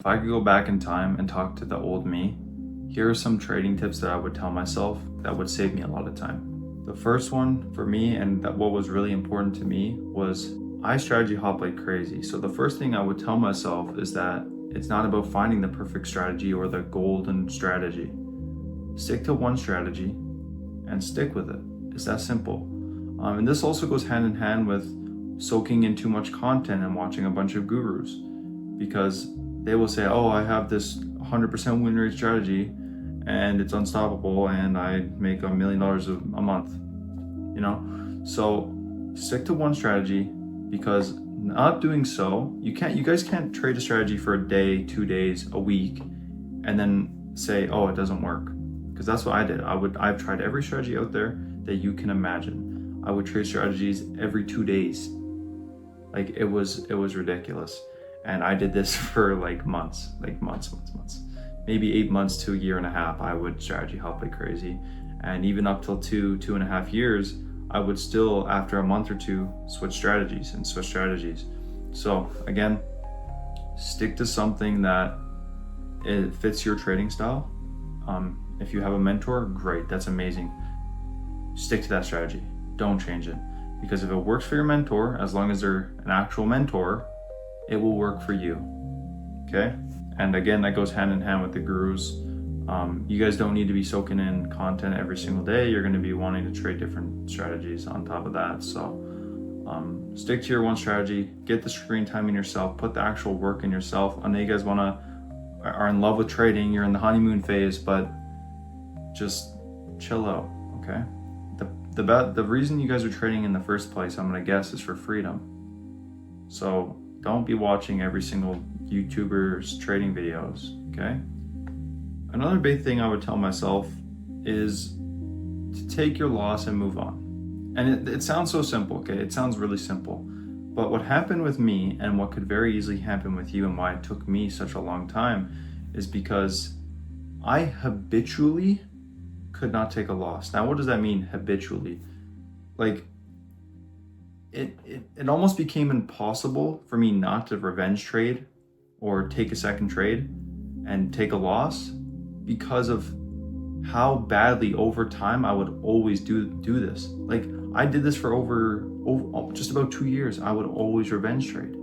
If I could go back in time and talk to the old me, here are some trading tips that I would tell myself that would save me a lot of time. The first one for me, and that what was really important to me, was I strategy hop like crazy. So the first thing I would tell myself is that it's not about finding the perfect strategy or the golden strategy. Stick to one strategy and stick with it. It's that simple. And this also goes hand in hand with soaking in too much content and watching a bunch of gurus, because they will say, oh, I have this 100% win rate strategy and it's unstoppable and I make $1 million a month, you know? So stick to one strategy, because not doing so, you guys can't trade a strategy for a day, 2 days, a week, and then say, oh, it doesn't work. Because that's what I did. I've tried every strategy out there that you can imagine. I would trade strategies every 2 days. Like it was ridiculous. And I did this for months, maybe 8 months to a year and a half. I would strategy hop like crazy. And even up till 2.5 years, I would still, after a month or two, switch strategies. So again, stick to something that it fits your trading style. If you have a mentor, great, that's amazing. Stick to that strategy. Don't change it. Because if it works for your mentor, as long as they're an actual mentor, it will work for you. Okay? And again, that goes hand in hand with the gurus. You guys don't need to be soaking in content every single day. You're going to be wanting to trade different strategies on top of that. So stick to your one strategy. Get the screen time in yourself. Put the actual work in yourself. I know you guys are in love with trading. You're in the honeymoon phase, but just chill out. Okay? The reason you guys are trading in the first place, I'm going to guess, is for freedom. So don't be watching every single YouTuber's trading videos, okay? Another big thing I would tell myself is to take your loss and move on. And it sounds so simple, okay? It sounds really simple. But what happened with me, and what could very easily happen with you, and why it took me such a long time, is because I habitually could not take a loss. Now, what does that mean, habitually? Like, it almost became impossible for me not to revenge trade or take a second trade and take a loss, because of how badly over time I would always do this. Like, I did this for over just about 2 years. I would always revenge trade.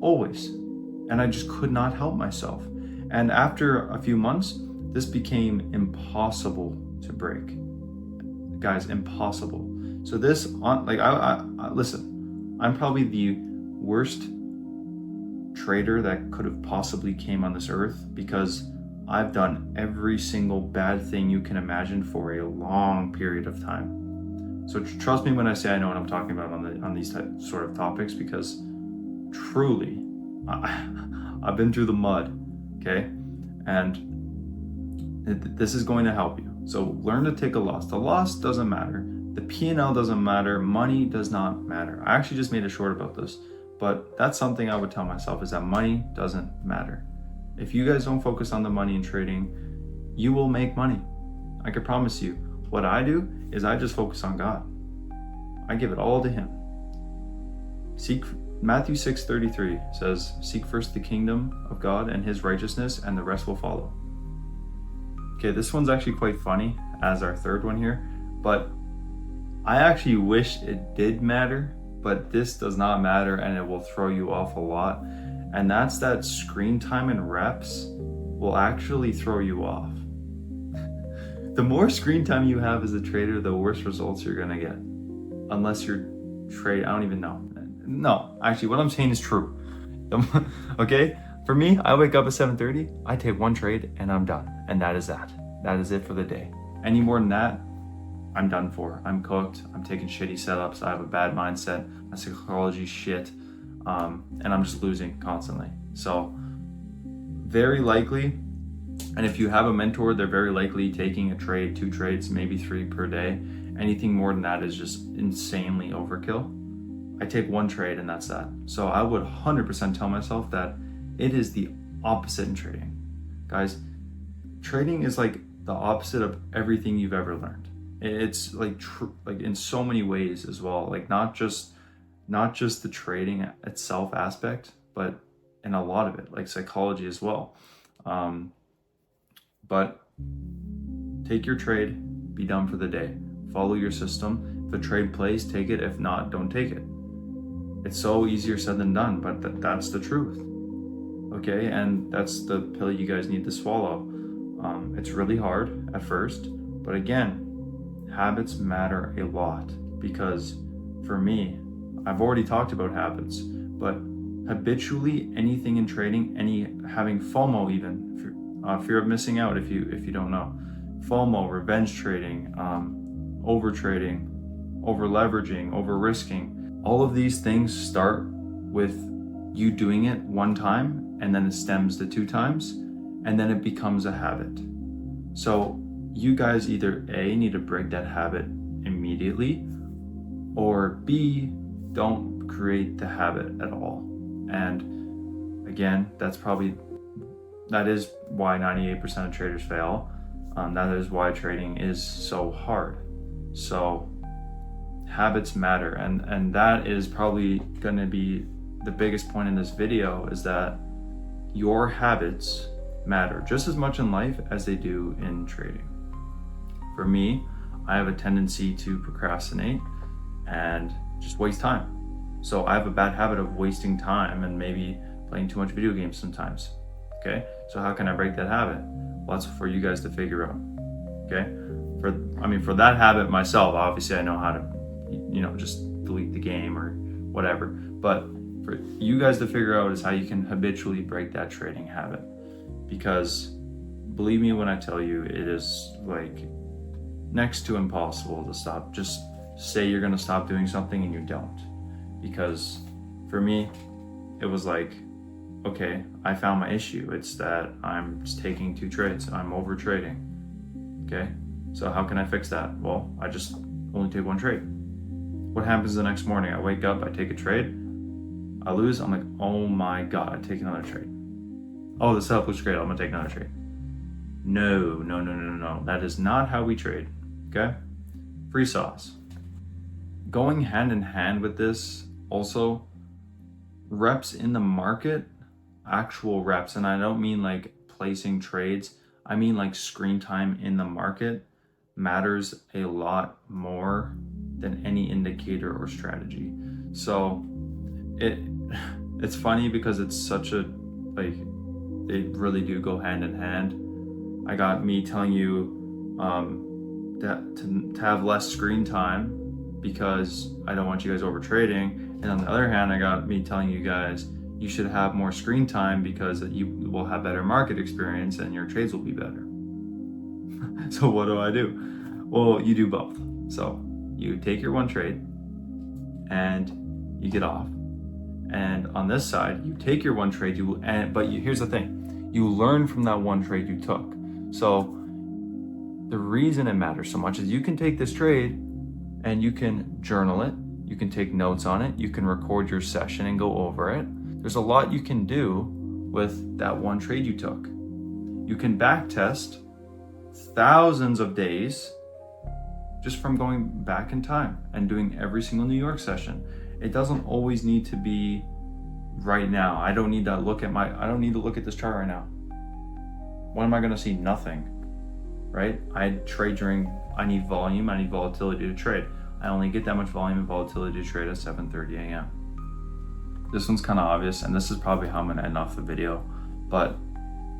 Always. And I just could not help myself. And after a few months, this became impossible to break. Guys, impossible. So this, listen, I'm probably the worst trader that could have possibly came on this earth, because I've done every single bad thing you can imagine for a long period of time. So trust me when I say I know what I'm talking about on these sort of topics, because truly, I've been through the mud, okay? And this is going to help you. So learn to take a loss. The loss doesn't matter. The P&L doesn't matter. Money does not matter. I actually just made a short about this, but that's something I would tell myself, is that money doesn't matter. If you guys don't focus on the money in trading, you will make money. I can promise you. What I do is I just focus on God. I give it all to Him. Matthew 6:33 says, seek first the kingdom of God and His righteousness, and the rest will follow. Okay, this one's actually quite funny as our third one here, but I actually wish it did matter, but this does not matter, and it will throw you off a lot. And that's that screen time and reps will actually throw you off. The more screen time you have as a trader, the worse results you're gonna get. Unless you're I don't even know. No, actually what I'm saying is true. Okay? For me, I wake up at 7:30, I take one trade, and I'm done. And that is that. That is it for the day. Any more than that, I'm done for. I'm cooked. I'm taking shitty setups. I have a bad mindset. My psychology shit. And I'm just losing constantly. So very likely, and if you have a mentor, they're very likely taking a trade, 2 trades, maybe 3 per day. Anything more than that is just insanely overkill. I take 1 trade and that's that. So I would 100% tell myself that it is the opposite in trading. Guys, trading is like the opposite of everything you've ever learned. It's like in so many ways as well. Like not just the trading itself aspect, but in a lot of it, like psychology as well. But take your trade, be done for the day. Follow your system. If a trade plays, take it. If not, don't take it. It's so easier said than done, but that's the truth. Okay, and that's the pill you guys need to swallow. It's really hard at first, but again, habits matter a lot, because for me, I've already talked about habits, but habitually anything in trading, having FOMO, even fear of missing out, if you don't know, FOMO, revenge trading, over trading, over leveraging, over risking, all of these things start with you doing it one time, and then it stems to 2 times, and then it becomes a habit. So you guys either A, need to break that habit immediately, or B, don't create the habit at all. And again, that is why 98% of traders fail. That is why trading is so hard. So habits matter, and that is probably going to be the biggest point in this video, is that your habits matter just as much in life as they do in trading. For me, I have a tendency to procrastinate and just waste time. So I have a bad habit of wasting time and maybe playing too much video games sometimes. Okay, so how can I break that habit? Well, that's for you guys to figure out. Okay, for that habit myself, obviously I know how to, just delete the game or whatever. But for you guys to figure out is how you can habitually break that trading habit. Because believe me when I tell you, it is like next to impossible to stop. Just say you're gonna stop doing something and you don't. Because for me, it was like, okay, I found my issue. It's that I'm just taking 2 trades. I'm over trading. Okay, so how can I fix that? Well, I just only take 1 trade. What happens the next morning? I wake up, I take a trade, I lose, I'm like, oh my God, I take another trade. Oh, the setup looks great, I'm gonna take another trade. No. That is not how we trade, okay? Free sauce. Going hand in hand with this, also, reps in the market, actual reps, and I don't mean like placing trades, I mean like screen time in the market matters a lot more than any indicator or strategy. So it's funny because it's such a, like, they really do go hand in hand. I got me telling you that to have less screen time because I don't want you guys over trading, and on the other hand, I got me telling you guys you should have more screen time because you will have better market experience and your trades will be better. So what do? Well, you do both. So you take your 1 trade and you get off. And on this side, you take your 1 trade, here's the thing, you learn from that 1 trade you took. So the reason it matters so much is you can take this trade and you can journal it, you can take notes on it, you can record your session and go over it. There's a lot you can do with that 1 trade you took. You can back test thousands of days just from going back in time and doing every single New York session. It doesn't always need to be right now. I don't need to look at this chart right now. When am I gonna see? Nothing, right? I need volume, I need volatility to trade. I only get that much volume and volatility to trade at 7:30 a.m. This one's kind of obvious, and this is probably how I'm gonna end off the video, but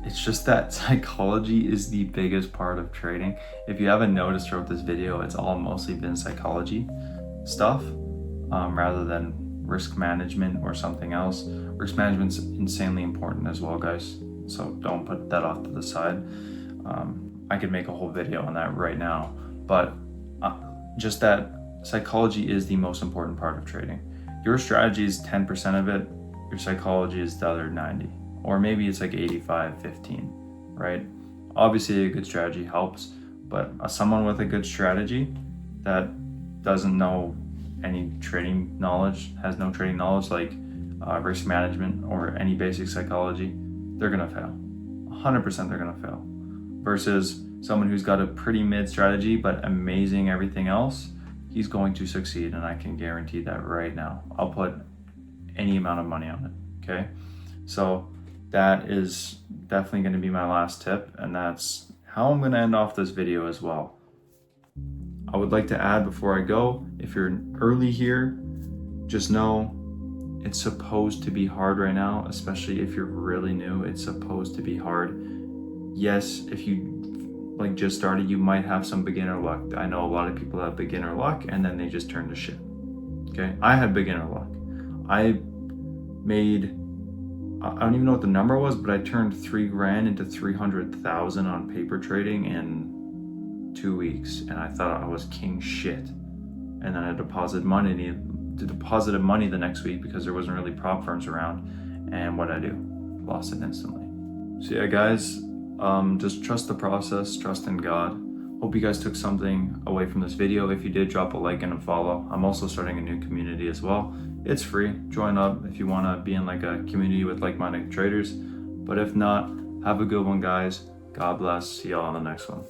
it's just that psychology is the biggest part of trading. If you haven't noticed throughout this video, it's all mostly been psychology stuff rather than risk management or something else. Risk management's insanely important as well, guys, so don't put that off to the side. I could make a whole video on that right now, but just that psychology is the most important part of trading. Your strategy is 10% of it, your psychology is the other 90, or maybe it's like 85-15, right? Obviously a good strategy helps, but someone with a good strategy that doesn't know any trading knowledge, has no trading knowledge like risk management or any basic psychology, they're gonna fail. 100% they're gonna fail. Versus someone who's got a pretty mid strategy but amazing everything else, he's going to succeed, and I can guarantee that right now. I'll put any amount of money on it, okay? So that is definitely going to be my last tip, and that's how I'm going to end off this video as well. I would like to add before I go, if you're early here, just know it's supposed to be hard right now, especially if you're really new. It's supposed to be hard. Yes, if you like just started, you might have some beginner luck. I know a lot of people have beginner luck and then they just turn to shit. Okay, I had beginner luck. I don't even know what the number was, but I turned $3,000 into 300,000 on paper trading in 2 weeks, and I thought I was king shit. And then I deposited money the next week because there wasn't really prop firms around, and what I do, lost it instantly. So yeah, guys, just trust the process, trust in God. Hope you guys took something away from this video. If you did, drop a like and a follow. I'm also starting a new community as well. It's free. Join up if you want to be in like a community with like-minded traders. But if not, have a good one, guys. God bless. See y'all on the next one.